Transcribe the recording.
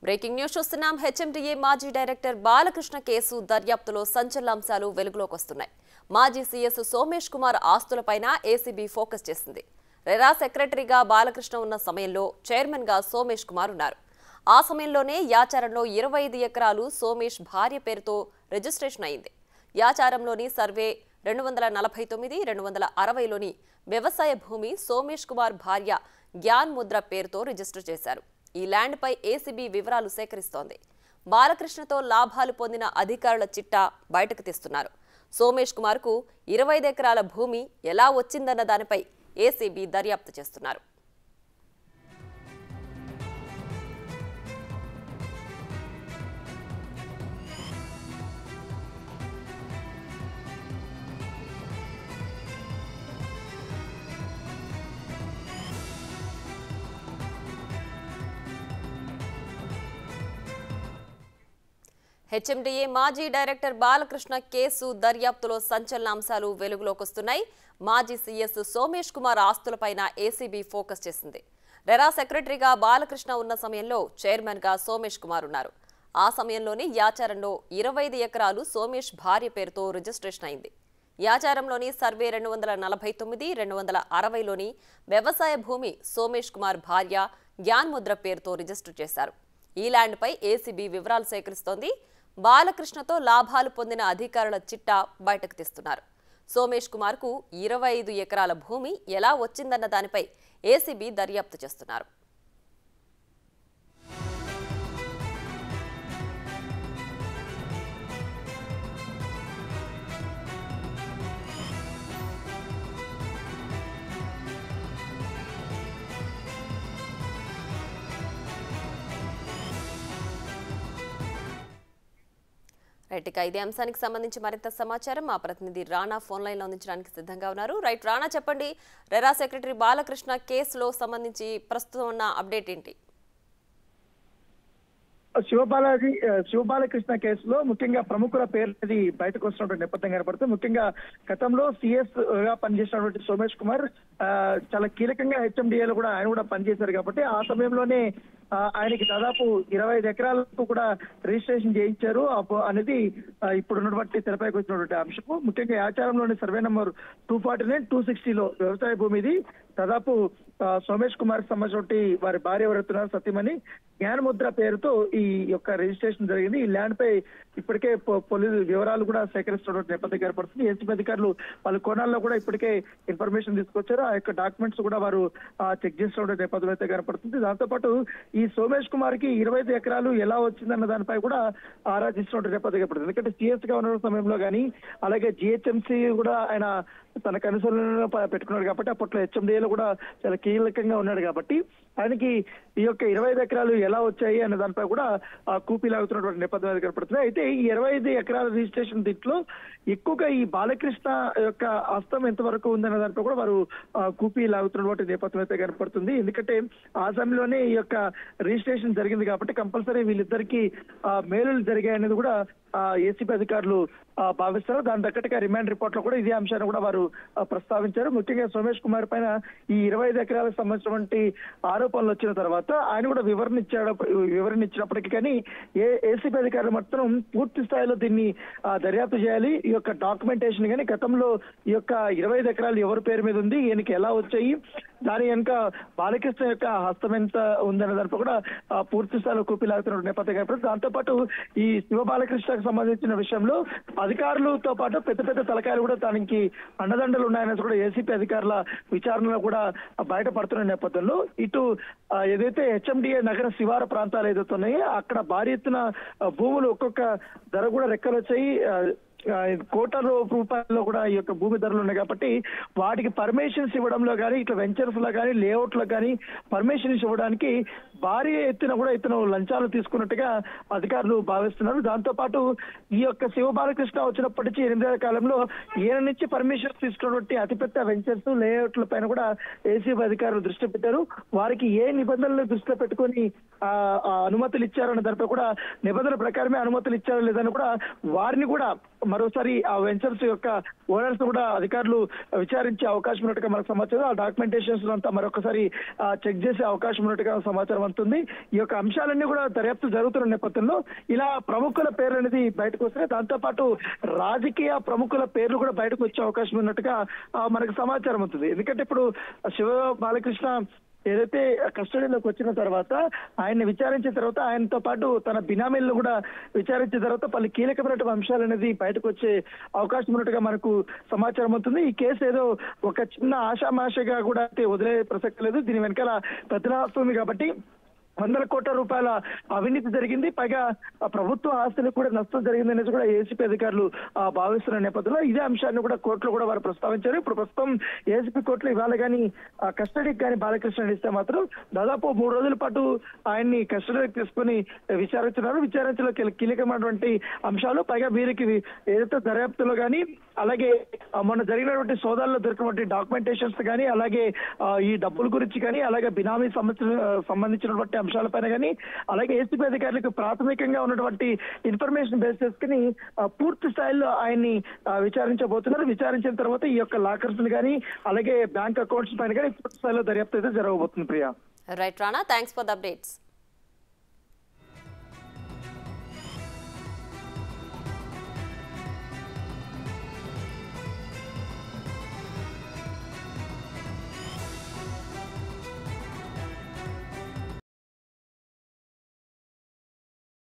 Breaking news చూస్తున్నాం. HMDA మాజీ director Balakrishna case దర్యాప్తులో సంచలనాంశాలు వెలుగులోకి వస్తున్నాయి. మాజీ సీఎస్ సోమేష్ కుమార్ ఆస్తులపైన ఏసీబీ ఫోకస్ చేసింది. రెరా సెక్రటరీగా బాలకృష్ణ ఉన్న సమయంలో చైర్మన్ గా సోమేష్ కుమార్ ఉన్నారు. ఆ సమయంలోనే యాచారంలో 25 ఎకరాలు సోమేష్ భార్య పేరుతో రిజిస్ట్రేషన్ అయింది. యాచారంలోని సర్వే 249, 260లోని వ్యవసాయ భూమి సోమేష్ కుమార్ భార్య జ్ఞాన్ ముద్ర పేరుతో రిజిస్టర్ చేశారు. ఈ ల్యాండ్ పై ఏసీబీ వివరాలు సేకరిస్తోంది. బాలకృష్ణతో లాభాలు పొందిన అధికారుల చిట్టా బయటకు తీస్తున్నారు. సోమేష్ కుమార్ కు 25 ఎకరాల భూమి ఎలా వచ్చిందన్న దానిపై ఏసీబీ దర్యాప్తు చేస్తున్నారు. హెచ్ఎండిఏ మాజీ డైరెక్టర్ బాలకృష్ణ కేసు దర్యాప్తులో సంచలనాంశాలు వెలుగులోకి వస్తున్నాయి. మాజీ సీఎస్ సోమేష్ కుమార్ ఆస్తులపైన ఏసీబీ ఫోకస్ చేసింది. రెరా సెక్రటరీగా బాలకృష్ణ ఉన్న సమయంలో చైర్మన్ గా సోమేష్ కుమార్ ఉన్నారు. ఆ సమయంలోనే యాచారంలో 25 ఎకరాలు సోమేష్ భార్య పేరుతో రిజిస్ట్రేషన్ అయింది. యాచారంలోని సర్వే 249, 260లోని వ్యవసాయ భూమి సోమేష్ కుమార్ భార్య జ్ఞాన్ ముద్ర పేరుతో రిజిస్టర్ చేశారు. ఈ ల్యాండ్ పై ఏసీబీ వివరాలు సేకరిస్తోంది. బాలకృష్ణతో లాభాలు పొందిన అధికారుల చిట్టా బయటకు తీస్తున్నారు. సోమేష్ కుమార్ కు 25 ఎకరాల భూమి ఎలా వచ్చిందన్న దానిపై ఏసీబీ దర్యాప్తు చేస్తున్నారు. రైట్, ఇక ఇదే అంశానికి సంబంధించి మరింత సమాచారం మా ప్రతినిధి రాణా ఫోన్ లైన్ లో అందించడానికి సిద్ధంగా ఉన్నారు. రైట్ రాణా, చెప్పండి, రెరా సెక్రటరీ బాలకృష్ణ కేసులో సంబంధించి ప్రస్తుతం ఉన్న అప్డేట్ ఏంటి? శివబాలకృష్ణ కేసులో ముఖ్యంగా ప్రముఖుల పేర్లు బయటకు వస్తున్నటువంటి నేపథ్యం కనపడుతుంది. ముఖ్యంగా గతంలో సిఎస్ గా పనిచేసినటువంటి సోమేష్ కుమార్ చాలా కీలకంగా హెచ్ఎండిఏలో కూడా ఆయన కూడా పనిచేశారు కాబట్టి ఆ సమయంలోనే ఆయనకి దాదాపు 25 ఎకరాలకు కూడా రిజిస్ట్రేషన్ చేయించారు అనేది ఇప్పుడు ఉన్నటువంటి తెరపైకి వచ్చినటువంటి అంశం. ముఖ్యంగా ఆచారంలోని సర్వే నంబర్ 249, 260లో వ్యవసాయ భూమి ఇది. దాదాపు సోమేష్ కుమార్ సంబంధించి వారి భార్య ఎవరెత్తున్నారు సత్యమని జ్ఞానముద్ర పేరుతో ఈ యొక్క రిజిస్ట్రేషన్ జరిగింది. ఈ ల్యాండ్ పై ఇప్పటికే పోలీసు వివరాలు కూడా సేకరిస్తున్నటువంటి నేపథ్యం ఏర్పడుతుంది. ఏసీబీ అధికారులు పలు కోణాల్లో కూడా ఇప్పటికే ఇన్ఫర్మేషన్ తీసుకొచ్చారు. ఆ యొక్క డాక్యుమెంట్స్ కూడా వారు చెక్ చేస్తున్న నేపథ్యం అయితే కనపడుతుంది. దాంతోపాటు ఈ సోమేష్ కుమార్ కి 25 ఎకరాలు ఎలా వచ్చిందన్న దానిపై కూడా ఆరాధిస్తున్న నేపథ్యం ఏర్పడుతుంది. ఎందుకంటే సిఎస్ గా ఉన్న సమయంలో కానీ అలాగే జిహెచ్ఎంసీ కూడా ఆయన తన కనుసరణలో పెట్టుకున్నాడు కాబట్టి అప్పట్లో హెచ్ఎండిఏలో కూడా చాలా కీలకంగా ఉన్నాడు కాబట్టి ఆయనకి ఈ యొక్క 25 ఎకరాలు ఎలా వచ్చాయి అనే దానిపై కూడా కూపీ లాగుతున్నటువంటి నేపథ్యం కనపడుతుంది. అయితే ఈ 25 ఎకరాల రిజిస్ట్రేషన్ దీంట్లో ఎక్కువగా ఈ బాలకృష్ణ యొక్క హస్తం ఎంతవరకు ఉందనే దానిపై కూడా వారు కూపీ లాగుతున్నటువంటి నేపథ్యం అయితే కనపడుతుంది. ఎందుకంటే ఆ సమయంలోనే ఈ యొక్క రిజిస్ట్రేషన్ జరిగింది కాబట్టి కంపల్సరీ వీళ్ళిద్దరికి మేలులు జరిగాయి అనేది కూడా ఏసీబీ అధికారులు భావిస్తారు. దాని తగ్గట్టుగా రిమాండ్ రిపోర్ట్ లో కూడా ఇదే అంశాన్ని కూడా వారు ప్రస్తావించారు. ముఖ్యంగా సోమేష్ కుమార్ పైన ఈ 25 ఎకరాలకు సంబంధించినటువంటి ఆరోపణలు వచ్చిన తర్వాత ఆయన కూడా వివరణ ఇచ్చినప్పటికీ కానీ ఏసీబీ అధికారులు మాత్రం పూర్తి స్థాయిలో దీన్ని దర్యాప్తు చేయాలి. ఈ యొక్క డాక్యుమెంటేషన్ కానీ గతంలో ఈ యొక్క 25 ఎకరాలు ఎవరి పేరు మీద ఉంది, ఈయనకి ఎలా వచ్చాయి, దాని వెనుక బాలకృష్ణ యొక్క హస్తం ఎంత ఉందనే దానిపై కూడా పూర్తి స్థాయిలో కూపీలాగుతున్న నేపథ్యం కనపడుతుంది. దాంతోపాటు ఈ శివ బాలకృష్ణకు సంబంధించిన విషయంలో అధికారులతో పాటు పెద్ద పెద్ద తలకాయలు కూడా తనకి అండదండలు ఉన్నాయనేసి కూడా ఏసీపీ అధికారుల విచారణలో కూడా బయటపడుతున్న నేపథ్యంలో ఇటు ఏదైతే హెచ్ఎండిఏ నగర శివార ప్రాంతాలు ఏదైతే ఉన్నాయో అక్కడ భారీ ఎత్తున భూములు ఒక్కొక్క ధర కూడా రెక్కలు వచ్చాయి. కోట్ల రూపాయల్లో కూడా ఈ యొక్క భూమి ధరలు ఉన్నాయి కాబట్టి వాటికి పర్మిషన్స్ ఇవ్వడంలో కానీ ఇట్లా వెంచర్స్ లో కానీ లేఅవుట్ లో కానీ పర్మిషన్స్ ఇవ్వడానికి భారీ ఎత్తున కూడా ఇతను లంచాలు తీసుకున్నట్టుగా అధికారులు భావిస్తున్నారు. దాంతో పాటు ఈ యొక్క శివ బాలకృష్ణ వచ్చినప్పటి నుంచి 8 ఏళ్ల కాలంలో ఈయన నుంచి పర్మిషన్స్ తీసుకున్నటువంటి అతిపెద్ద వెంచర్స్ లేఅవుట్ల పైన కూడా ఏసీబీ అధికారులు దృష్టి పెట్టారు. వారికి ఏ నిబంధనలు దృష్టిలో పెట్టుకొని అనుమతులు ఇచ్చారన్న దానిపై కూడా నిబంధనల ప్రకారమే అనుమతులు ఇచ్చారో లేదని కూడా వారిని కూడా మరోసారి ఆ వెంచర్స్ యొక్క ఓనర్స్ కూడా అధికారులు విచారించే అవకాశం ఉన్నట్టుగా మనకు సమాచారం. ఆ డాక్యుమెంటేషన్స్ అంతా మరొకసారి చెక్ చేసే అవకాశం ఉన్నట్టుగా సమాచారం అవుతుంది. ఈ యొక్క అంశాలన్నీ కూడా దర్యాప్తు జరుగుతున్న నేపథ్యంలో ఇలా ప్రముఖుల పేర్లు అనేది బయటకు వస్తున్నాయి. దాంతో పాటు రాజకీయ ప్రముఖుల పేర్లు కూడా బయటకు వచ్చే అవకాశం ఉన్నట్టుగా మనకు సమాచారం ఉంటుంది. ఎందుకంటే ఇప్పుడు శివ బాలకృష్ణ ఏదైతే కస్టడీలోకి వచ్చిన తర్వాత ఆయన్ని విచారించిన తర్వాత ఆయనతో పాటు తన బినామీలను కూడా విచారించిన తర్వాత పలు కీలకమైనటువంటి అంశాలు అనేది బయటకు వచ్చే అవకాశం ఉన్నట్టుగా మనకు సమాచారం అవుతుంది. ఈ కేసు ఏదో ఒక చిన్న ఆషామాషగా కూడా అయితే వదిలే ప్రసక్తి లేదు. దీని వెనకాల పెద్దలాస్తి ఉంది కాబట్టి వందల కోట్ల రూపాయల అవినీతి జరిగింది. పైగా ప్రభుత్వ ఆస్తులకు కూడా నష్టం జరిగింది అనేది కూడా ఏసీపీ అధికారులు భావిస్తున్న నేపథ్యంలో ఇదే అంశాన్ని కూడా కోర్టులో కూడా వారు ప్రస్తావించారు. ఇప్పుడు ప్రస్తుతం ఏసీపీ కోర్టులో ఇవాళ కానీ కస్టడీకి కానీ బాలకృష్ణ ఇస్తే మాత్రం దాదాపు 3 రోజుల పాటు ఆయన్ని కస్టడీకి తీసుకుని విచారించున్నారు. విచారించలో కీలకమైనటువంటి అంశాలు, పైగా వీరికి ఏదైతే దర్యాప్తులో కానీ అలాగే మొన్న జరిగినటువంటి సోదాల్లో దొరికినటువంటి డాక్యుమెంటేషన్స్ కానీ అలాగే ఈ డబ్బుల గురించి కానీ అలాగే బినామీ సంబంధించినటువంటి అంశాలపైన కానీ అలాగే ఏసీపీ అధికారులకు ప్రాథమికంగా ఉన్నటువంటి ఇన్ఫర్మేషన్ బేస్ చేసుకుని పూర్తి స్థాయిలో ఆయన్ని విచారించబోతున్నారు. విచారించిన తర్వాత ఈ యొక్క లాకర్స్ కానీ అలాగే బ్యాంక్ అకౌంట్స్ పైన కానీ పూర్తి స్థాయిలో దర్యాప్తు అయితే జరగబోతుంది. Priya. Right Rana, thanks for the updates.